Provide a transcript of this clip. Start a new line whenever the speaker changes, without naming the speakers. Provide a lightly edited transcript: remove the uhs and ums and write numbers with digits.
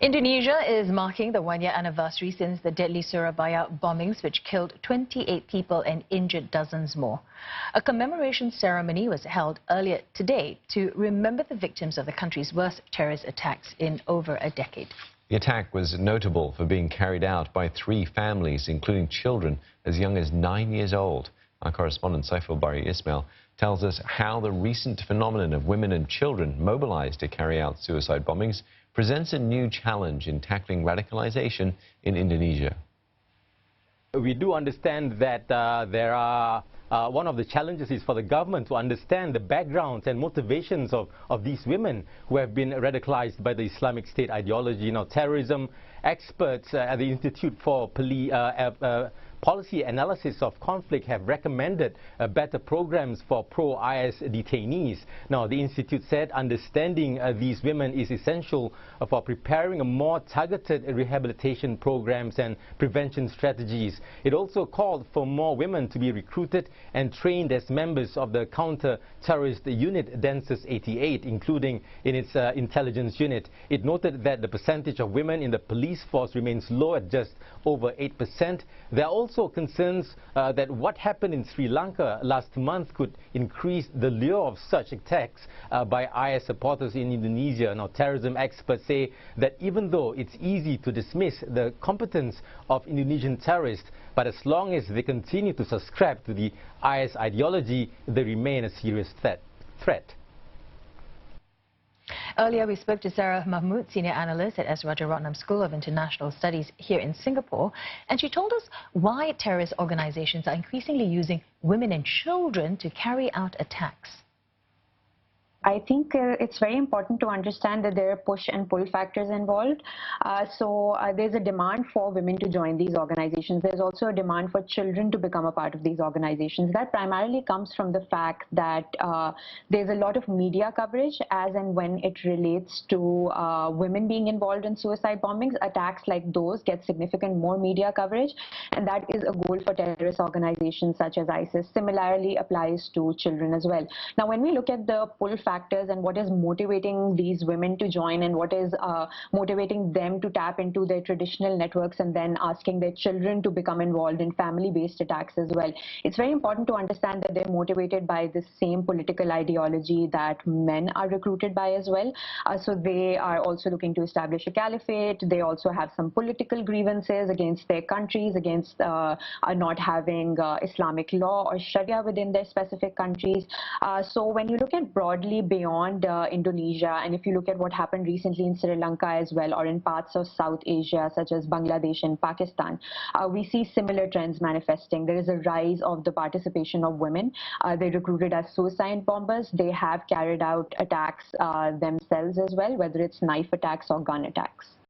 Indonesia is marking the one-year anniversary since the deadly Surabaya bombings, which killed 28 people and injured dozens more. A commemoration ceremony was held earlier today to remember the victims of the country's worst terrorist attacks in over a decade.
The attack was notable for being carried out by 3 families, including children as young as 9 years old. Our correspondent Saiful Bari Ismail tells us how the recent phenomenon of women and children mobilized to carry out suicide bombings presents a new challenge in tackling radicalization in Indonesia.
We do understand that one of the challenges is for the government to understand the backgrounds and motivations of these women who have been radicalized by the Islamic State ideology. Now, terrorism experts at the Institute for Policy Analysis of Conflict have recommended better programs for pro-IS detainees. Now, the Institute said understanding these women is essential for preparing a more targeted rehabilitation programs and prevention strategies. It also called for more women to be recruited and trained as members of the counter-terrorist unit Densus 88, including in its intelligence unit. It noted that the percentage of women in the police force remains low at just over 8%. There are also concerns that what happened in Sri Lanka last month could increase the lure of such attacks by IS supporters in Indonesia. Now, terrorism experts say that even though it's easy to dismiss the competence of Indonesian terrorists, but as long as they continue to subscribe to the IS ideology, they remain a serious threat.
Earlier, we spoke to Sarah Mahmood, senior analyst at S. Rajaratnam School of International Studies here in Singapore, and she told us why terrorist organizations are increasingly using women and children to carry out attacks.
I think it's very important to understand that there are push and pull factors involved. There's a demand for women to join these organizations. There's also a demand for children to become a part of these organizations. That primarily comes from the fact that there's a lot of media coverage as and when it relates to women being involved in suicide bombings. Attacks like those get significant more media coverage, and that is a goal for terrorist organizations such as ISIS. Similarly applies to children as well. Now, when we look at the pull factors and what is motivating these women to join and what is motivating them to tap into their traditional networks and then asking their children to become involved in family-based attacks as well. It's very important to understand that they're motivated by the same political ideology that men are recruited by as well. So they are also looking to establish a caliphate. They also have some political grievances against their countries, against not having Islamic law or Sharia within their specific countries. So when you look at broadly beyond Indonesia, and if you look at what happened recently in Sri Lanka as well, or in parts of South Asia such as Bangladesh and Pakistan, we see similar trends manifesting. There is a rise of the participation of women. They're recruited as suicide bombers. They have carried out attacks themselves as well, whether it's knife attacks or gun attacks.